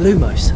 Lumos.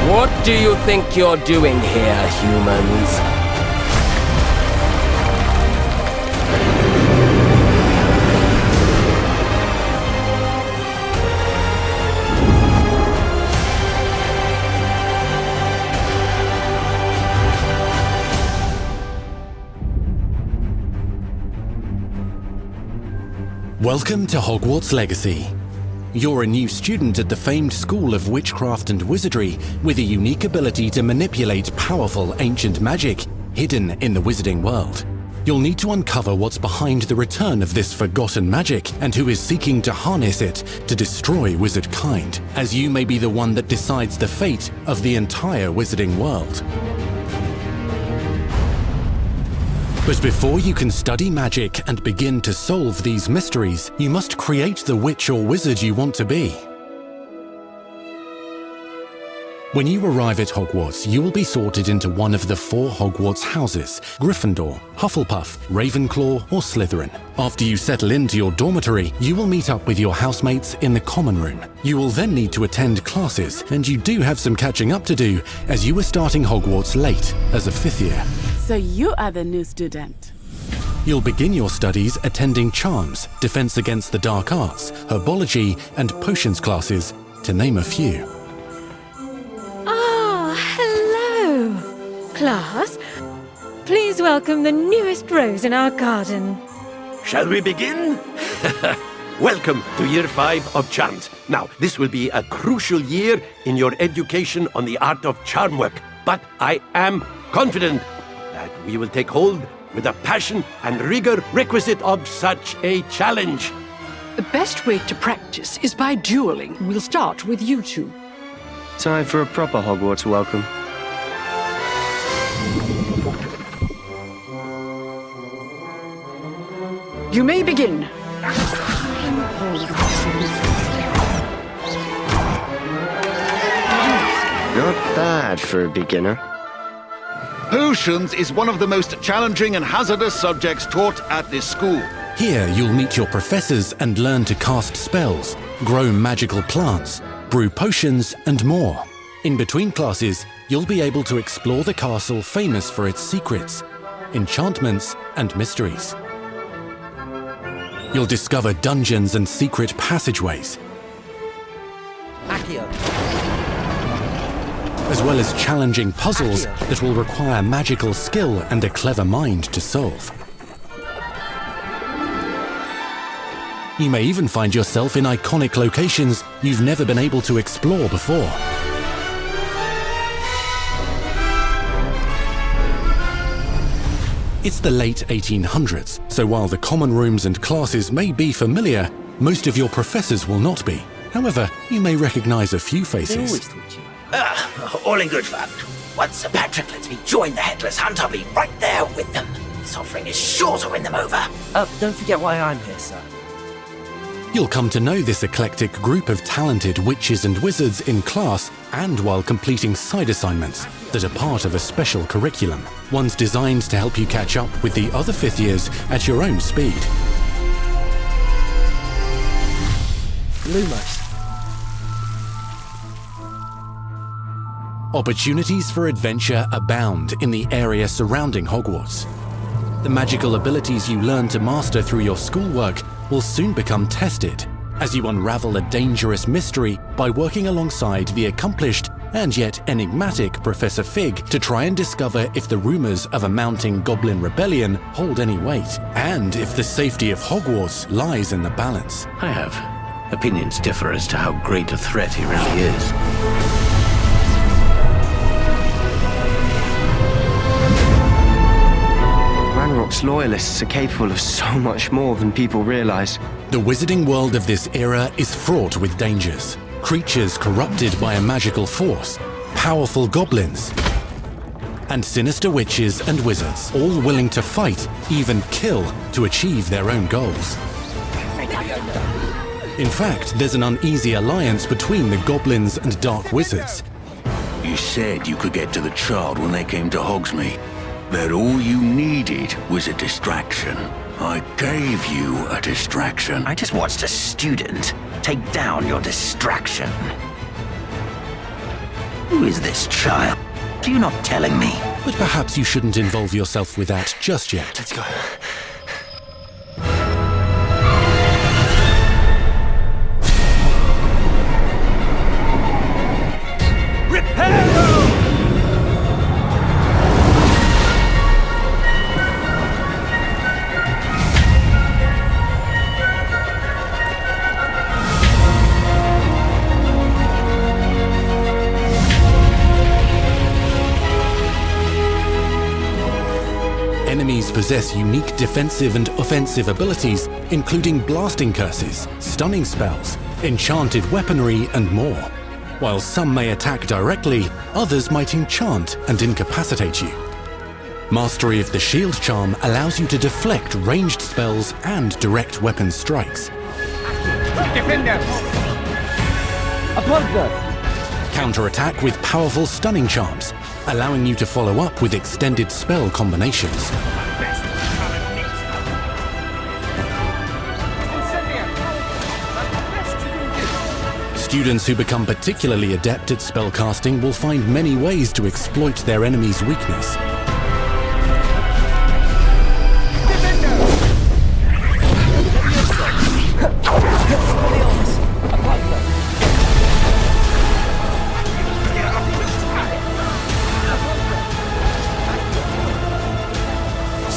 What do you think you're doing here, humans? Welcome to Hogwarts Legacy. You're a new student at the famed School of Witchcraft and Wizardry with a unique ability to manipulate powerful ancient magic hidden in the wizarding world. You'll need to uncover what's behind the return of this forgotten magic and who is seeking to harness it to destroy wizard kind, as you may be the one that decides the fate of the entire wizarding world. But before you can study magic and begin to solve these mysteries, you must create the witch or wizard you want to be. When you arrive at Hogwarts, you will be sorted into one of the 4 Hogwarts houses: Gryffindor, Hufflepuff, Ravenclaw, or Slytherin. After you settle into your dormitory, you will meet up with your housemates in the common room. You will then need to attend classes, and you do have some catching up to do, as you were starting Hogwarts late as a 5th year. So you are the new student. You'll begin your studies attending Charms, Defense Against the Dark Arts, Herbology, and Potions classes, to name a few. Hello, class. Please welcome the newest rose in our garden. Shall we begin? Welcome to Year 5 of Charms. Now, this will be a crucial year in your education on the art of charm work, but I am confident that we will take hold with the passion and rigor requisite of such a challenge. The best way to practice is by dueling. We'll start with you two. Time for a proper Hogwarts welcome. You may begin. Not bad for a beginner. Potions is one of the most challenging and hazardous subjects taught at this school. Here you'll meet your professors and learn to cast spells, grow magical plants, brew potions, and more. In between classes, you'll be able to explore the castle famous for its secrets, enchantments, and mysteries. You'll discover dungeons and secret passageways, as well as challenging puzzles that will require magical skill and a clever mind to solve. You may even find yourself in iconic locations you've never been able to explore before. It's the late 1800s, so while the common rooms and classes may be familiar, most of your professors will not be. However, you may recognize a few faces. All in good fun. Once Sir Patrick lets me join the Headless Hunt, I'll be right there with them. This offering is sure to win them over. Don't forget why I'm here, sir. You'll come to know this eclectic group of talented witches and wizards in class and while completing side assignments that are part of a special curriculum, ones designed to help you catch up with the other 5th years at your own speed. Lumos. Opportunities for adventure abound in the area surrounding Hogwarts. The magical abilities you learn to master through your schoolwork will soon become tested as you unravel a dangerous mystery by working alongside the accomplished and yet enigmatic Professor Fig to try and discover if the rumors of a mounting goblin rebellion hold any weight, and if the safety of Hogwarts lies in the balance. I have opinions differ as to how great a threat he really is. Ranrock's loyalists are capable of so much more than people realize. The wizarding world of this era is fraught with dangers. Creatures corrupted by a magical force, powerful goblins, and sinister witches and wizards, all willing to fight, even kill, to achieve their own goals. In fact, there's an uneasy alliance between the goblins and dark wizards. You said you could get to the child when they came to Hogsmeade. That all you needed was a distraction. I gave you a distraction. I just watched a student take down your distraction. Who is this child? Are you not telling me? But perhaps you shouldn't involve yourself with that just yet. Let's go. Enemies possess unique defensive and offensive abilities, including blasting curses, stunning spells, enchanted weaponry, and more. While some may attack directly, others might enchant and incapacitate you. Mastery of the shield charm allows you to deflect ranged spells and direct weapon strikes. Defender! A partner! Counterattack with powerful stunning charms, allowing you to follow up with extended spell combinations. Students who become particularly adept at spellcasting will find many ways to exploit their enemy's weakness.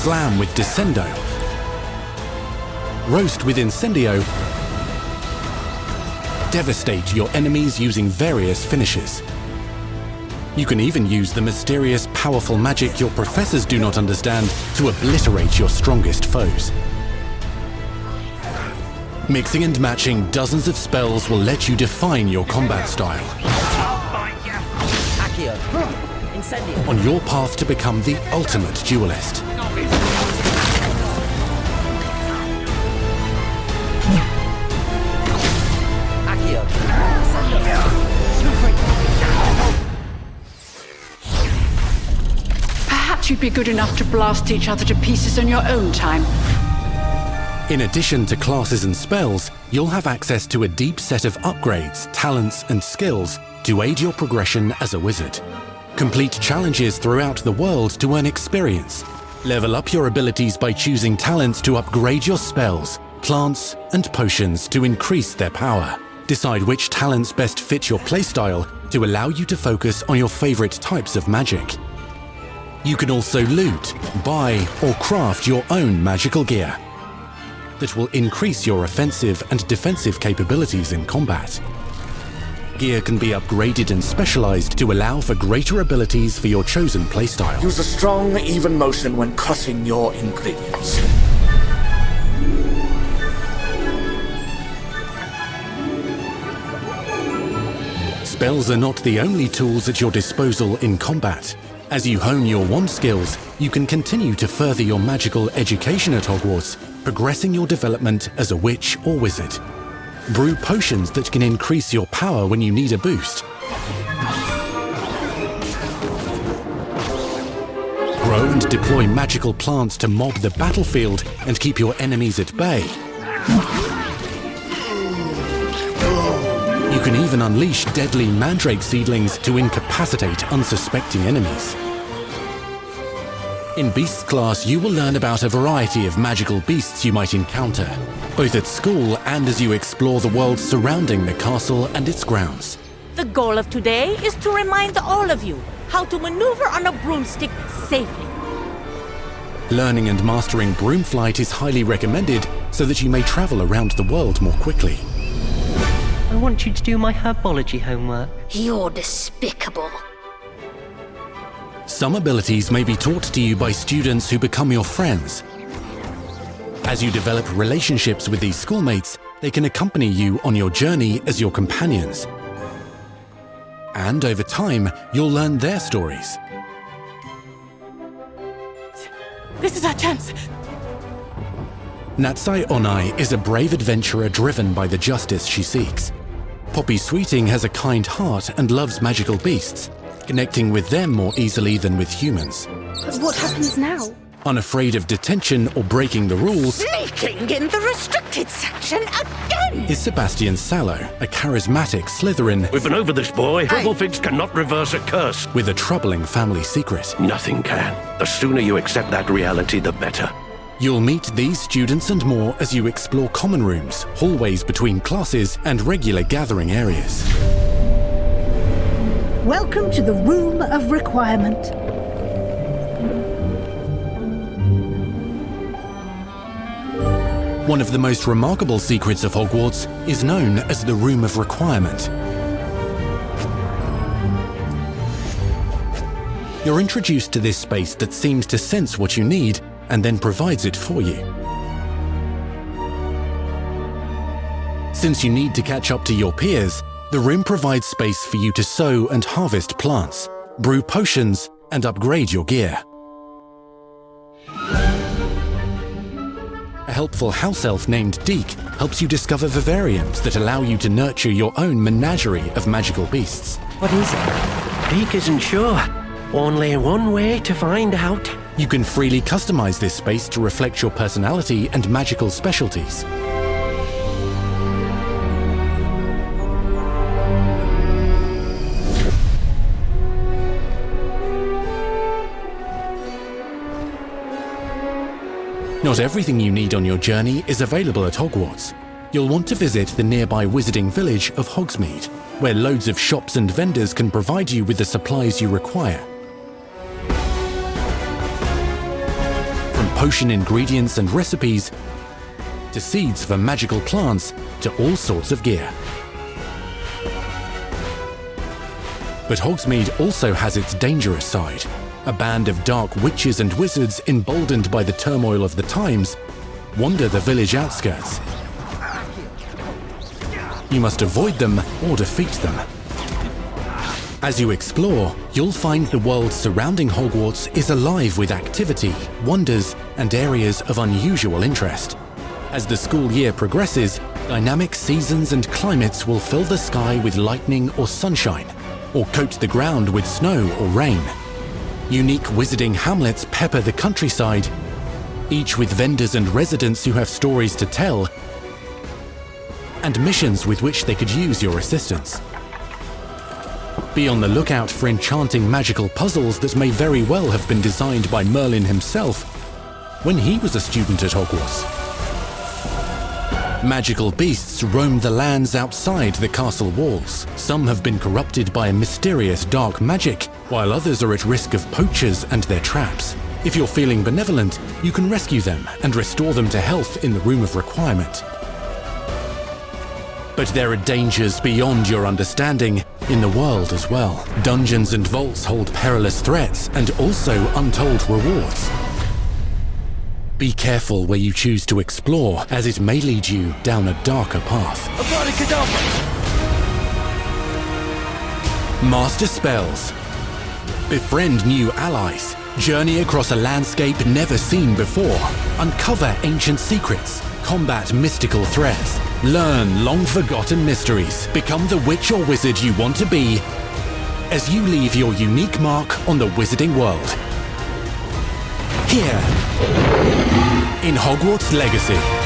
Slam with Descendo. Roast with Incendio. Devastate your enemies using various finishes. You can even use the mysterious, powerful magic your professors do not understand to obliterate your strongest foes. Mixing and matching dozens of spells will let you define your combat style. On your path to become the ultimate duelist. Perhaps you'd be good enough to blast each other to pieces on your own time. In addition to classes and spells, you'll have access to a deep set of upgrades, talents, and skills to aid your progression as a wizard. Complete challenges throughout the world to earn experience. Level up your abilities by choosing talents to upgrade your spells, plants, and potions to increase their power. Decide which talents best fit your playstyle to allow you to focus on your favorite types of magic. You can also loot, buy, or craft your own magical gear that will increase your offensive and defensive capabilities in combat. Gear can be upgraded and specialized to allow for greater abilities for your chosen playstyle. Use a strong, even motion when cutting your ingredients. Spells are not the only tools at your disposal in combat. As you hone your wand skills, you can continue to further your magical education at Hogwarts, progressing your development as a witch or wizard. Brew potions that can increase your power when you need a boost. Grow and deploy magical plants to mob the battlefield and keep your enemies at bay. You can even unleash deadly mandrake seedlings to incapacitate unsuspecting enemies. In Beasts class, you will learn about a variety of magical beasts you might encounter, both at school and as you explore the world surrounding the castle and its grounds. The goal of today is to remind all of you how to maneuver on a broomstick safely. Learning and mastering broom flight is highly recommended so that you may travel around the world more quickly. I want you to do my herbology homework. You're despicable. Some abilities may be taught to you by students who become your friends. As you develop relationships with these schoolmates, they can accompany you on your journey as your companions. And over time, you'll learn their stories. This is our chance. Natsai Onai is a brave adventurer driven by the justice she seeks. Poppy Sweeting has a kind heart and loves magical beasts, connecting with them more easily than with humans. But what happens now? Unafraid of detention or breaking the rules, Sneaking in the restricted section again! is Sebastian Sallow, a charismatic Slytherin. We've been over this, boy. Herbal cannot reverse a curse. With a troubling family secret. Nothing can. The sooner you accept that reality, the better. You'll meet these students and more as you explore common rooms, hallways between classes, and regular gathering areas. Welcome to the Room of Requirement. One of the most remarkable secrets of Hogwarts is known as the Room of Requirement. You're introduced to this space that seems to sense what you need and then provides it for you. Since you need to catch up to your peers, the room provides space for you to sow and harvest plants, brew potions, and upgrade your gear. A helpful house elf named Deke helps you discover vivariums that allow you to nurture your own menagerie of magical beasts. What is it? Deke isn't sure. Only one way to find out. You can freely customize this space to reflect your personality and magical specialties. Not everything you need on your journey is available at Hogwarts. You'll want to visit the nearby wizarding village of Hogsmeade, where loads of shops and vendors can provide you with the supplies you require. From potion ingredients and recipes, to seeds for magical plants, to all sorts of gear. But Hogsmeade also has its dangerous side. A band of dark witches and wizards, emboldened by the turmoil of the times, wander the village outskirts. You must avoid them or defeat them. As you explore, you'll find the world surrounding Hogwarts is alive with activity, wonders, and areas of unusual interest. As the school year progresses, dynamic seasons and climates will fill the sky with lightning or sunshine, or coat the ground with snow or rain. Unique wizarding hamlets pepper the countryside, each with vendors and residents who have stories to tell, and missions with which they could use your assistance. Be on the lookout for enchanting magical puzzles that may very well have been designed by Merlin himself when he was a student at Hogwarts. Magical beasts roam the lands outside the castle walls. Some have been corrupted by a mysterious dark magic, while others are at risk of poachers and their traps. If you're feeling benevolent, you can rescue them and restore them to health in the Room of Requirement. But there are dangers beyond your understanding in the world as well. Dungeons and vaults hold perilous threats and also untold rewards. Be careful where you choose to explore, as it may lead you down a darker path. Master spells. Befriend new allies. Journey across a landscape never seen before. Uncover ancient secrets. Combat mystical threats. Learn long-forgotten mysteries. Become the witch or wizard you want to be as you leave your unique mark on the wizarding world. Here, in Hogwarts Legacy.